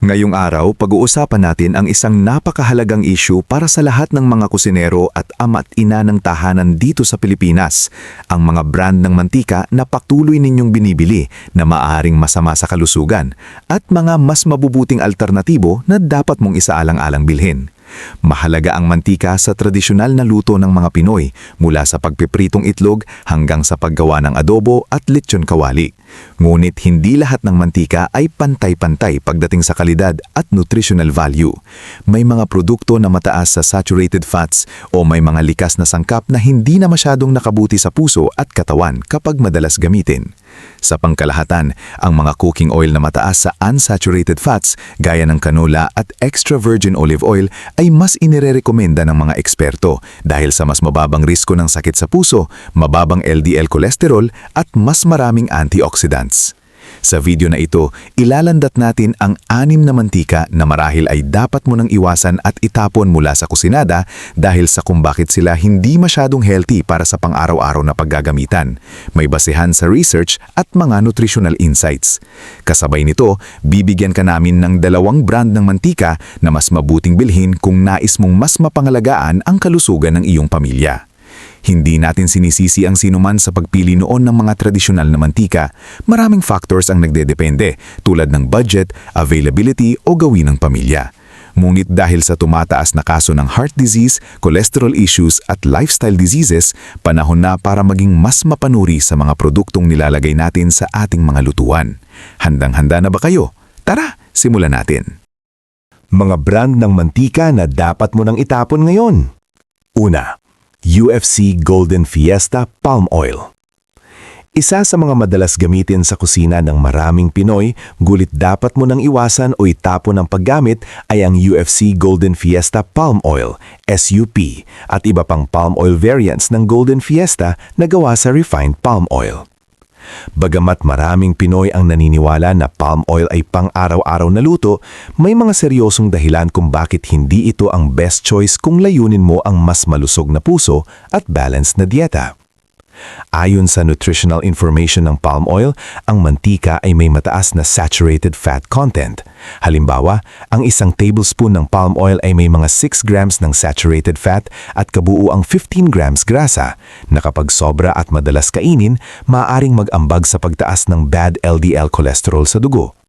Ngayong araw, pag-uusapan natin ang isang napakahalagang issue para sa lahat ng mga kusinero at ama't ina ng tahanan dito sa Pilipinas, ang mga brand ng mantika na patuloy ninyong binibili na maaaring masama sa kalusugan at mga mas mabubuting alternatibo na dapat mong isaalang-alang bilhin. Mahalaga ang mantika sa tradisyonal na luto ng mga Pinoy, mula sa pagpipritong itlog hanggang sa paggawa ng adobo at lechon kawali. Ngunit hindi lahat ng mantika ay pantay-pantay pagdating sa kalidad at nutritional value. May mga produkto na mataas sa saturated fats o may mga likas na sangkap na hindi na masyadong nakabuti sa puso at katawan kapag madalas gamitin. Sa pangkalahatan, ang mga cooking oil na mataas sa unsaturated fats gaya ng canola at extra virgin olive oil ay mas inirerekomenda ng mga eksperto dahil sa mas mababang risko ng sakit sa puso, mababang LDL cholesterol at mas maraming antioxidants. Sa video na ito, ilalandat natin ang 6 na mantika na marahil ay dapat mo nang iwasan at itapon mula sa kusinada dahil sa kung bakit sila hindi masyadong healthy para sa pang-araw-araw na paggagamitan. May basehan sa research at mga nutritional insights. Kasabay nito, bibigyan ka namin ng 2 brand ng mantika na mas mabuting bilhin kung nais mong mas mapangalagaan ang kalusugan ng iyong pamilya. Hindi natin sinisisi ang sinuman sa pagpili noon ng mga tradisyonal na mantika. Maraming factors ang nagdedepende tulad ng budget, availability o gawin ng pamilya. Ngunit dahil sa tumataas na kaso ng heart disease, cholesterol issues at lifestyle diseases, panahon na para maging mas mapanuri sa mga produktong nilalagay natin sa ating mga lutuan. Handang-handa na ba kayo? Tara, simulan natin. Mga brand ng mantika na dapat mo nang itapon ngayon. Una, UFC Golden Fiesta Palm Oil. Isa sa mga madalas gamitin sa kusina ng maraming Pinoy, gulit dapat mo nang iwasan o itapon ng paggamit ay ang UFC Golden Fiesta Palm Oil, SUP, at iba pang palm oil variants ng Golden Fiesta na gawa sa refined palm oil. Bagamat maraming Pinoy ang naniniwala na palm oil ay pang-araw-araw na luto, may mga seryosong dahilan kung bakit hindi ito ang best choice kung layunin mo ang mas malusog na puso at balanced na dieta. Ayon sa nutritional information ng palm oil, ang mantika ay may mataas na saturated fat content. Halimbawa, ang 1 tablespoon ng palm oil ay may mga 6 grams ng saturated fat at kabuuang 15 grams grasa, na kapag sobra at madalas kainin, maaaring mag-ambag sa pagtaas ng bad LDL cholesterol sa dugo.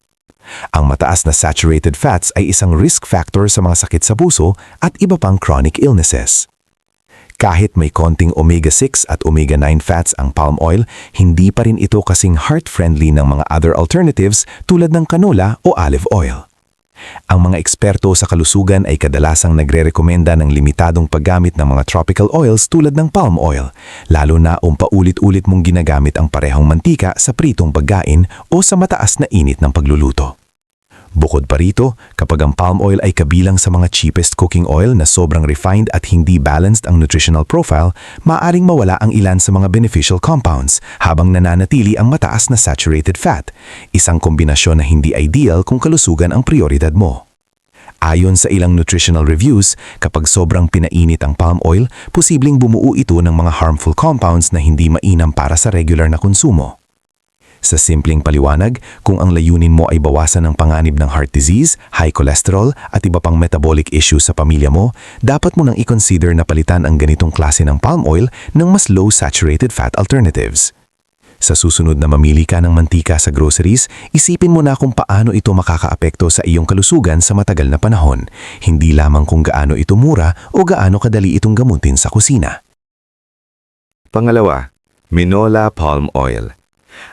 Ang mataas na saturated fats ay isang risk factor sa mga sakit sa puso at iba pang chronic illnesses. Kahit may konting omega-6 at omega-9 fats ang palm oil, hindi pa rin ito kasing heart-friendly ng mga other alternatives tulad ng canola o olive oil. Ang mga eksperto sa kalusugan ay kadalasang nagre-rekomenda ng limitadong paggamit ng mga tropical oils tulad ng palm oil, lalo na paulit-ulit mong ginagamit ang parehong mantika sa pritong pagkain o sa mataas na init ng pagluluto. Bukod pa rito, kapag ang palm oil ay kabilang sa mga cheapest cooking oil na sobrang refined at hindi balanced ang nutritional profile, maaaring mawala ang ilan sa mga beneficial compounds habang nananatili ang mataas na saturated fat, isang kombinasyon na hindi ideal kung kalusugan ang prioridad mo. Ayon sa ilang nutritional reviews, kapag sobrang pinainit ang palm oil, posibleng bumuo ito ng mga harmful compounds na hindi mainam para sa regular na konsumo. Sa simpleng paliwanag, kung ang layunin mo ay bawasan ang panganib ng heart disease, high cholesterol at iba pang metabolic issues sa pamilya mo, dapat mo nang i-consider na palitan ang ganitong klase ng palm oil ng mas low saturated fat alternatives. Sa susunod na mamili ka ng mantika sa groceries, isipin mo na kung paano ito makakaapekto sa iyong kalusugan sa matagal na panahon, hindi lamang kung gaano ito mura o gaano kadali itong gamutin sa kusina. Pangalawa, Minola Palm Oil.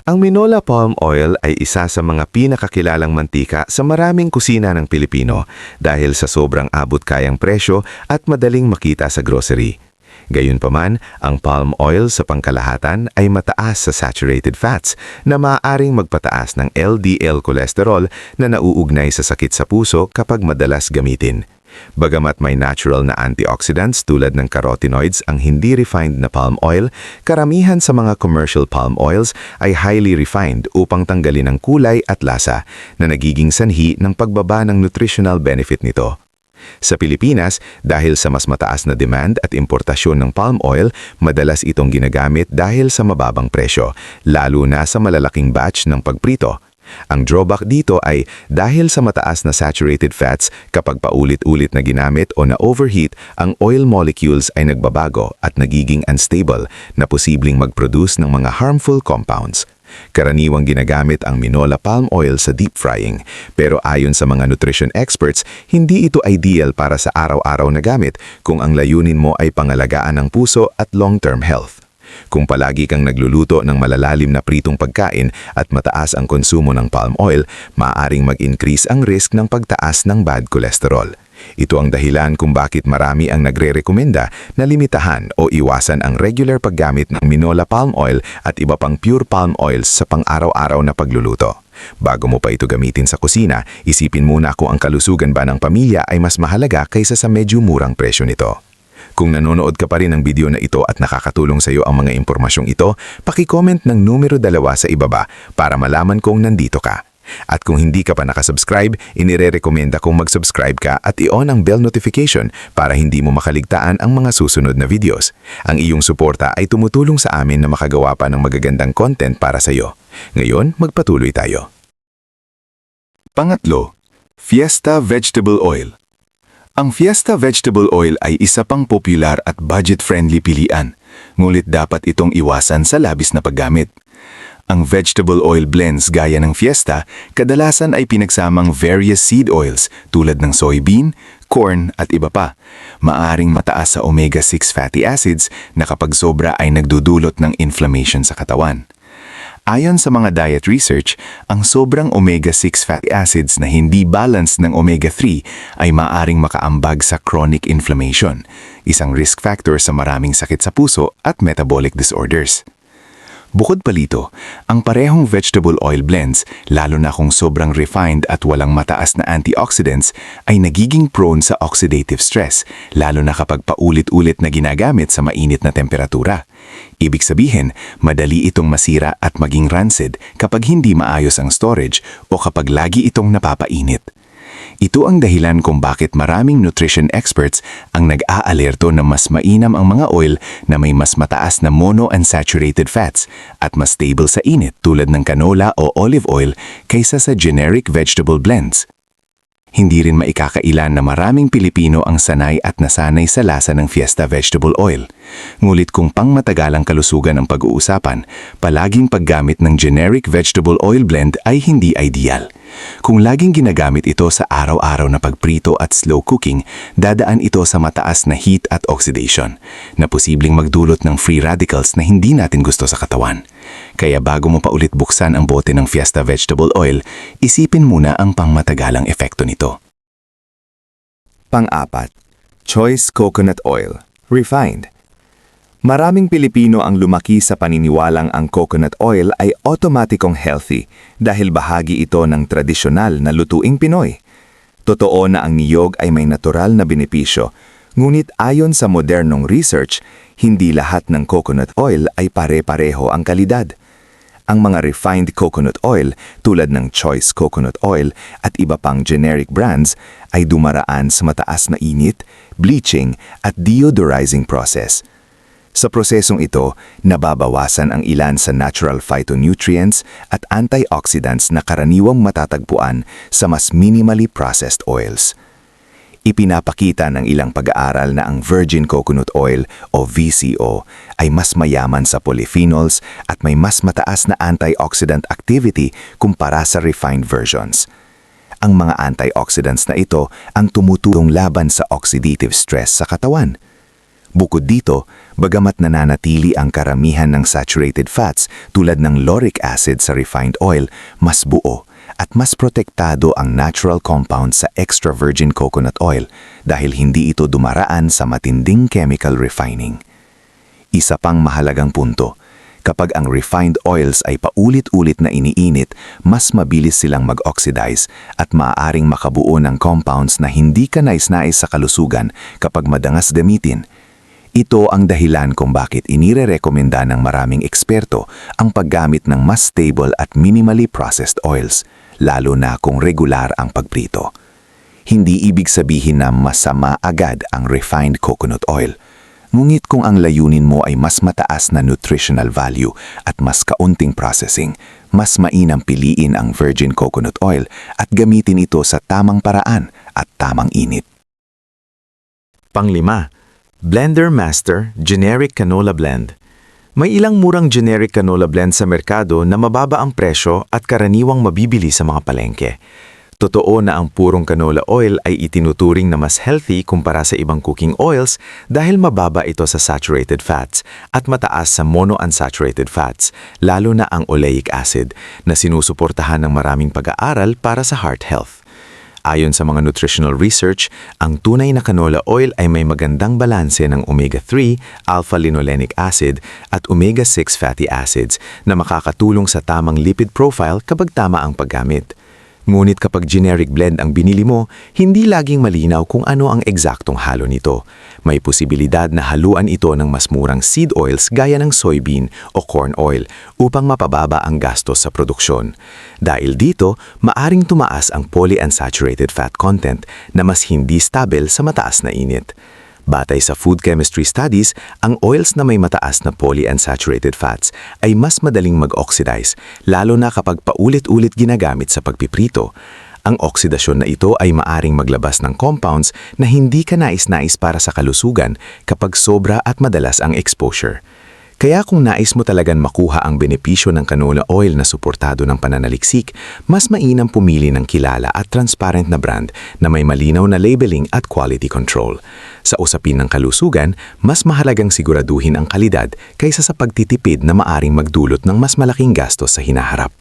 Ang Minola Palm Oil ay isa sa mga pinakakilalang mantika sa maraming kusina ng Pilipino dahil sa sobrang abot-kayang presyo at madaling makita sa grocery. Gayunpaman, ang palm oil sa pangkalahatan ay mataas sa saturated fats na maaaring magpataas ng LDL cholesterol na nauugnay sa sakit sa puso kapag madalas gamitin. Bagamat may natural na antioxidants tulad ng carotenoids ang hindi refined na palm oil, karamihan sa mga commercial palm oils ay highly refined upang tanggalin ang kulay at lasa na nagiging sanhi ng pagbaba ng nutritional benefit nito. Sa Pilipinas, dahil sa mas mataas na demand at importasyon ng palm oil, madalas itong ginagamit dahil sa mababang presyo, lalo na sa malalaking batch ng pagprito. Ang drawback dito ay dahil sa mataas na saturated fats, kapag paulit-ulit na ginamit o na-overheat, ang oil molecules ay nagbabago at nagiging unstable na posibleng mag-produce ng mga harmful compounds. Karaniwang ginagamit ang minola palm oil sa deep frying, pero ayon sa mga nutrition experts, hindi ito ideal para sa araw-araw na gamit kung ang layunin mo ay pangalagaan ng puso at long-term health. Kung palagi kang nagluluto ng malalalim na pritong pagkain at mataas ang konsumo ng palm oil, maaaring mag-increase ang risk ng pagtaas ng bad cholesterol. Ito ang dahilan kung bakit marami ang nagre-rekomenda na limitahan o iwasan ang regular paggamit ng minola palm oil at iba pang pure palm oils sa pang-araw-araw na pagluluto. Bago mo pa ito gamitin sa kusina, isipin muna kung ang kalusugan ba ng pamilya ay mas mahalaga kaysa sa medyo murang presyo nito. Kung nanonood ka pa rin ng video na ito at nakakatulong sa iyo ang mga impormasyong ito, paki-comment ng numero 2 sa ibaba para malaman kong nandito ka. At kung hindi ka pa nakasubscribe, inirerekomenda kong mag-subscribe ka at i-on ang bell notification para hindi mo makaligtaan ang mga susunod na videos. Ang iyong suporta ay tumutulong sa amin na makagawa pa ng magagandang content para sa iyo. Ngayon, magpatuloy tayo. Pangatlo, Fiesta Vegetable Oil. Ang Fiesta Vegetable Oil ay isa pang popular at budget-friendly pilian, ngunit dapat itong iwasan sa labis na paggamit. Ang vegetable oil blends gaya ng Fiesta kadalasan ay pinagsamang various seed oils tulad ng soybean, corn at iba pa. Maaring mataas sa omega-6 fatty acids na kapag sobra ay nagdudulot ng inflammation sa katawan. Ayon sa mga diet research, ang sobrang omega-6 fatty acids na hindi balanced ng omega-3 ay maaring makaambag sa chronic inflammation, isang risk factor sa maraming sakit sa puso at metabolic disorders. Bukod pa rito, ang parehong vegetable oil blends, lalo na kung sobrang refined at walang mataas na antioxidants, ay nagiging prone sa oxidative stress, lalo na kapag paulit-ulit na ginagamit sa mainit na temperatura. Ibig sabihin, madali itong masira at maging rancid kapag hindi maayos ang storage o kapag lagi itong napapainit. Ito ang dahilan kung bakit maraming nutrition experts ang nag-aalerto na mas mainam ang mga oil na may mas mataas na monounsaturated fats at mas stable sa init tulad ng canola o olive oil kaysa sa generic vegetable blends. Hindi rin maikakailan na maraming Pilipino ang sanay at nasanay sa lasa ng Fiesta Vegetable Oil. Ngulit kung pangmatagalang kalusugan ang pag-uusapan, palaging paggamit ng generic vegetable oil blend ay hindi ideal. Kung laging ginagamit ito sa araw-araw na pagprito at slow cooking, dadaan ito sa mataas na heat at oxidation, na posibleng magdulot ng free radicals na hindi natin gusto sa katawan. Kaya bago mo pa ulit buksan ang bote ng Fiesta Vegetable Oil, isipin muna ang pangmatagalang epekto nito. Pang-apat, Choice Coconut Oil, Refined. Maraming Pilipino ang lumaki sa paniniwalang ang coconut oil ay otomatikong healthy dahil bahagi ito ng tradisyonal na lutuing Pinoy. Totoo na ang niyog ay may natural na benepisyo, ngunit ayon sa modernong research, hindi lahat ng coconut oil ay pare-pareho ang kalidad. Ang mga refined coconut oil tulad ng Choice Coconut Oil at iba pang generic brands ay dumaraan sa mataas na init, bleaching at deodorizing process. Sa prosesong ito, nababawasan ang ilan sa natural phytonutrients at antioxidants na karaniwang matatagpuan sa mas minimally processed oils. Ipinapakita ng ilang pag-aaral na ang virgin coconut oil o VCO ay mas mayaman sa polyphenols at may mas mataas na antioxidant activity kumpara sa refined versions. Ang mga antioxidants na ito ang tumutulong laban sa oxidative stress sa katawan. Bukod dito, bagamat nananatili ang karamihan ng saturated fats tulad ng lauric acid sa refined oil, mas buo at mas protektado ang natural compounds sa extra virgin coconut oil dahil hindi ito dumaraan sa matinding chemical refining. Isa pang mahalagang punto, kapag ang refined oils ay paulit-ulit na iniinit, mas mabilis silang mag-oxidize at maaaring makabuo ng compounds na hindi ka nais-nais sa kalusugan kapag madangas gamitin. Ito ang dahilan kung bakit inirerekomenda ng maraming eksperto ang paggamit ng mas stable at minimally processed oils, lalo na kung regular ang pagprito. Hindi ibig sabihin na masama agad ang refined coconut oil. Ngunit kung ang layunin mo ay mas mataas na nutritional value at mas kaunting processing, mas mainam piliin ang virgin coconut oil at gamitin ito sa tamang paraan at tamang init. Panglima, Blender Master Generic Canola Blend. May ilang murang generic canola blend sa merkado na mababa ang presyo at karaniwang mabibili sa mga palengke. Totoo na ang purong canola oil ay itinuturing na mas healthy kumpara sa ibang cooking oils dahil mababa ito sa saturated fats at mataas sa monounsaturated fats, lalo na ang oleic acid, na sinusuportahan ng maraming pag-aaral para sa heart health. Ayon sa mga nutritional research, ang tunay na canola oil ay may magandang balanse ng omega-3, alpha-linolenic acid at omega-6 fatty acids na makakatulong sa tamang lipid profile kapag tama ang paggamit. Ngunit kapag generic blend ang binili mo, hindi laging malinaw kung ano ang eksaktong halo nito. May posibilidad na haluan ito ng mas murang seed oils gaya ng soybean o corn oil upang mapababa ang gastos sa produksyon. Dahil dito, maaring tumaas ang polyunsaturated fat content na mas hindi stable sa mataas na init. Batay sa food chemistry studies, ang oils na may mataas na polyunsaturated fats ay mas madaling mag-oxidize, lalo na kapag paulit-ulit ginagamit sa pagpiprito. Ang oksidasyon na ito ay maaring maglabas ng compounds na hindi ka nais-nais para sa kalusugan kapag sobra at madalas ang exposure. Kaya kung nais mo talagang makuha ang benepisyo ng canola oil na suportado ng pananaliksik, mas mainam pumili ng kilala at transparent na brand na may malinaw na labeling at quality control. Sa usapin ng kalusugan, mas mahalagang siguraduhin ang kalidad kaysa sa pagtitipid na maaring magdulot ng mas malaking gastos sa hinaharap.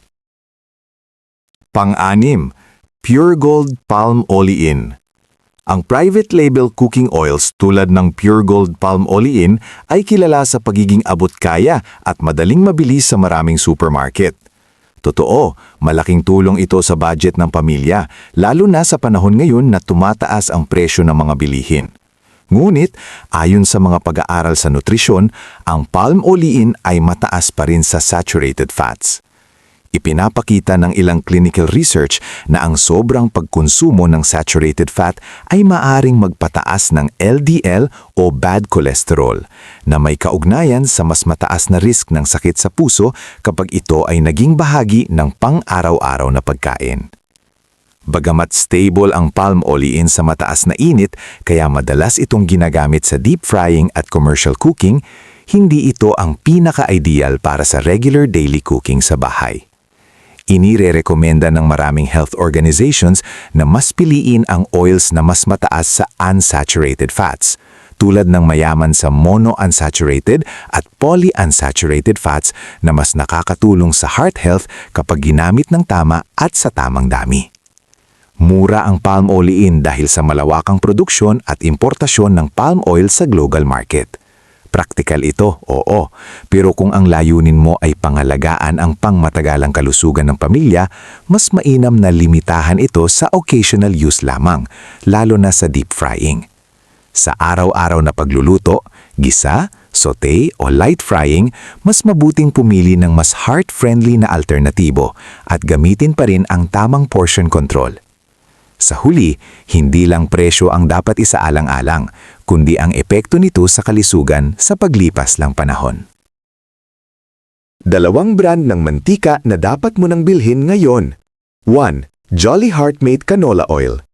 Pang-anim, Pure Gold Palm Olein. Ang private label cooking oils tulad ng Pure Gold Palm Olein ay kilala sa pagiging abot-kaya at madaling mabili sa maraming supermarket. Totoo, malaking tulong ito sa budget ng pamilya, lalo na sa panahon ngayon na tumataas ang presyo ng mga bilihin. Ngunit, ayon sa mga pag-aaral sa nutrisyon, ang palm olein ay mataas pa rin sa saturated fats. Ipinapakita ng ilang clinical research na ang sobrang pagkonsumo ng saturated fat ay maaring magpataas ng LDL o bad cholesterol, na may kaugnayan sa mas mataas na risk ng sakit sa puso kapag ito ay naging bahagi ng pang-araw-araw na pagkain. Bagamat stable ang palm olein sa mataas na init, kaya madalas itong ginagamit sa deep frying at commercial cooking, hindi ito ang pinaka-ideal para sa regular daily cooking sa bahay. Inirerekomenda ng maraming health organizations na mas piliin ang oils na mas mataas sa unsaturated fats, tulad ng mayaman sa monounsaturated at polyunsaturated fats na mas nakakatulong sa heart health kapag ginamit ng tama at sa tamang dami. Mura ang palm olein dahil sa malawakang produksyon at importasyon ng palm oil sa global market. Praktikal ito, oo, pero kung ang layunin mo ay pangalagaan ang pangmatagalang kalusugan ng pamilya, mas mainam na limitahan ito sa occasional use lamang, lalo na sa deep frying. Sa araw-araw na pagluluto, gisa, sauté o light frying, mas mabuting pumili ng mas heart-friendly na alternatibo at gamitin pa rin ang tamang portion control. Sa huli, hindi lang presyo ang dapat isaalang-alang, kundi ang epekto nito sa kalusugan sa paglipas ng panahon. Dalawang brand ng mantika na dapat mo nang bilhin ngayon. 1. Jolly Heartmate Canola Oil.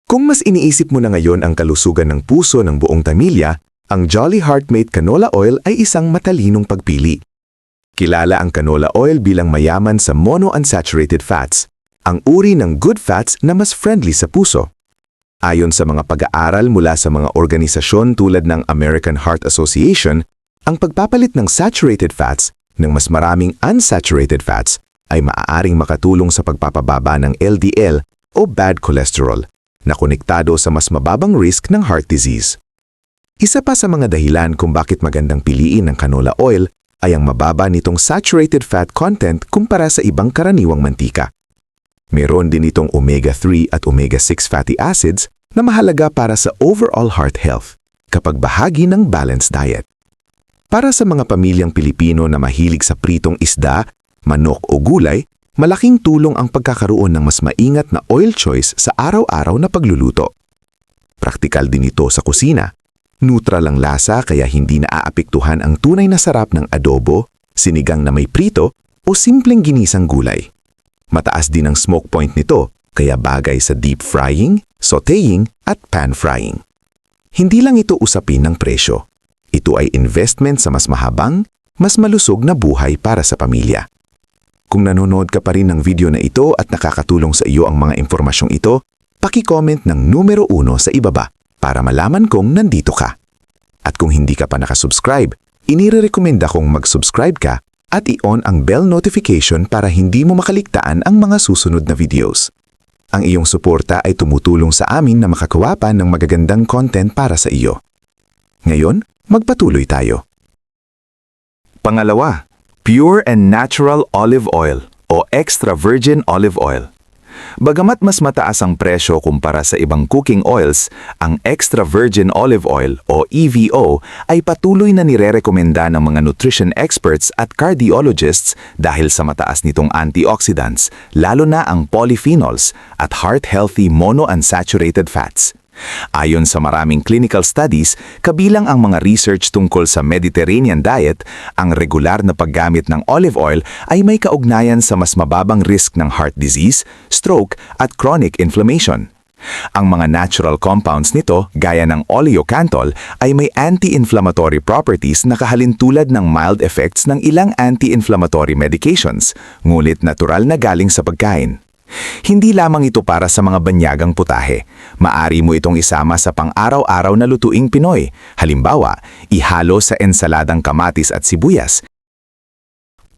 Kung mas iniisip mo na ngayon ang kalusugan ng puso ng buong pamilya, ang Jolly Heartmate Canola Oil ay isang matalinong pagpili. Kilala ang canola oil bilang mayaman sa monounsaturated fats, ang uri ng good fats na mas friendly sa puso. Ayon sa mga pag-aaral mula sa mga organisasyon tulad ng American Heart Association, ang pagpapalit ng saturated fats ng mas maraming unsaturated fats ay maaaring makatulong sa pagpapababa ng LDL o bad cholesterol na konektado sa mas mababang risk ng heart disease. Isa pa sa mga dahilan kung bakit magandang piliin ng canola oil ay ang mababa nitong saturated fat content kumpara sa ibang karaniwang mantika. Meron din itong omega-3 at omega-6 fatty acids na mahalaga para sa overall heart health kapag bahagi ng balanced diet. Para sa mga pamilyang Pilipino na mahilig sa pritong isda, manok o gulay, malaking tulong ang pagkakaroon ng mas maingat na oil choice sa araw-araw na pagluluto. Praktikal din ito sa kusina. Neutral ang lasa kaya hindi naaapektuhan ang tunay na sarap ng adobo, sinigang na may prito o simpleng ginisang gulay. Mataas din ang smoke point nito kaya bagay sa deep frying, sautéing at pan frying. Hindi lang ito usapin ng presyo. Ito ay investment sa mas mahabang, mas malusog na buhay para sa pamilya. Kung nanonood ka pa rin ng video na ito at nakakatulong sa iyo ang mga impormasyong ito, paki-comment ng numero 1 sa ibaba para malaman kong nandito ka. At kung hindi ka pa nakasubscribe, inirekomenda kong mag-subscribe ka at i-on ang bell notification para hindi mo makaligtaan ang mga susunod na videos. Ang iyong suporta ay tumutulong sa amin na makagawa pa ng magagandang content para sa iyo. Ngayon, magpatuloy tayo. Pangalawa, pure and natural olive oil o extra virgin olive oil. Bagamat mas mataas ang presyo kumpara sa ibang cooking oils, ang extra virgin olive oil o EVO ay patuloy na nirerekomenda ng mga nutrition experts at cardiologists dahil sa mataas nitong antioxidants, lalo na ang polyphenols at heart-healthy monounsaturated fats. Ayon sa maraming clinical studies, kabilang ang mga research tungkol sa Mediterranean diet, ang regular na paggamit ng olive oil ay may kaugnayan sa mas mababang risk ng heart disease, stroke at chronic inflammation. Ang mga natural compounds nito, gaya ng oleocanthal, ay may anti-inflammatory properties na kahalintulad ng mild effects ng ilang anti-inflammatory medications, ngulit natural na galing sa pagkain. Hindi lamang ito para sa mga banyagang putahe. Maari mo itong isama sa pang-araw-araw na lutuing Pinoy. Halimbawa, ihalo sa ensaladang kamatis at sibuyas.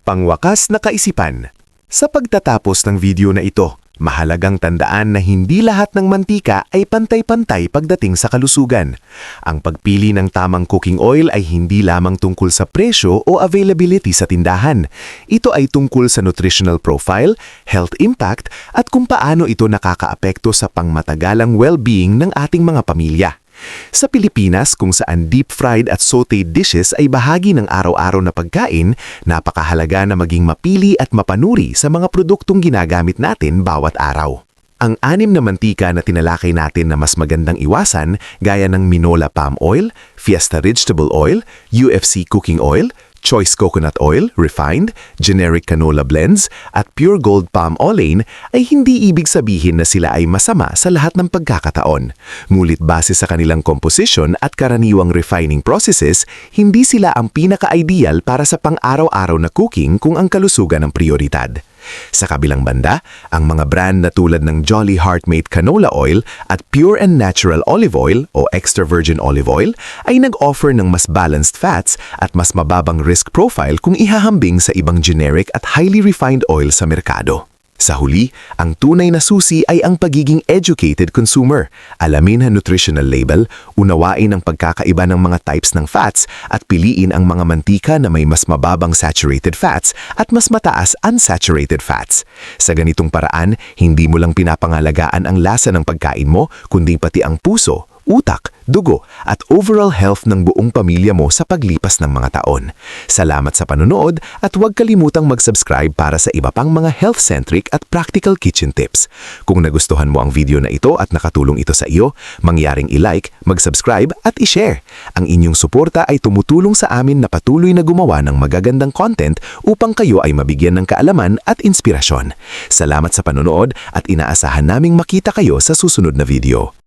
Pangwakas na kaisipan. Sa pagtatapos ng video na ito, mahalagang tandaan na hindi lahat ng mantika ay pantay-pantay pagdating sa kalusugan. Ang pagpili ng tamang cooking oil ay hindi lamang tungkol sa presyo o availability sa tindahan. Ito ay tungkol sa nutritional profile, health impact, at kung paano ito nakakaapekto sa pangmatagalang well-being ng ating mga pamilya. Sa Pilipinas, kung saan deep-fried at sautéed dishes ay bahagi ng araw-araw na pagkain, napakahalaga na maging mapili at mapanuri sa mga produktong ginagamit natin bawat araw. Ang 6 na mantika na tinalakay natin na mas magandang iwasan, gaya ng Minola Palm Oil, Fiesta Vegetable Oil, UFC Cooking Oil, Choice Coconut Oil, Refined, Generic Canola Blends, at Pure Gold Palm Olein ay hindi ibig sabihin na sila ay masama sa lahat ng pagkakataon. Ngunit base sa kanilang composition at karaniwang refining processes, hindi sila ang pinaka-ideal para sa pang-araw-araw na cooking kung ang kalusugan ang prioridad. Sa kabilang banda, ang mga brand na tulad ng Jolly Heartmate Canola Oil at Pure and Natural Olive Oil o Extra Virgin Olive Oil ay nag-offer ng mas balanced fats at mas mababang risk profile kung ihahambing sa ibang generic at highly refined oil sa merkado. Sa huli, ang tunay na susi ay ang pagiging educated consumer. Alamin ang nutritional label, unawain ang pagkakaiba ng mga types ng fats at piliin ang mga mantika na may mas mababang saturated fats at mas mataas unsaturated fats. Sa ganitong paraan, hindi mo lang pinapangalagaan ang lasa ng pagkain mo, kundi pati ang puso, utak, dugo at overall health ng buong pamilya mo sa paglipas ng mga taon. Salamat sa panonood at huwag kalimutang mag-subscribe para sa iba pang mga health-centric at practical kitchen tips. Kung nagustuhan mo ang video na ito at nakatulong ito sa iyo, mangyaring i-like, mag-subscribe at i-share. Ang inyong suporta ay tumutulong sa amin na patuloy na gumawa ng magagandang content upang kayo ay mabigyan ng kaalaman at inspirasyon. Salamat sa panonood at inaasahan naming makita kayo sa susunod na video.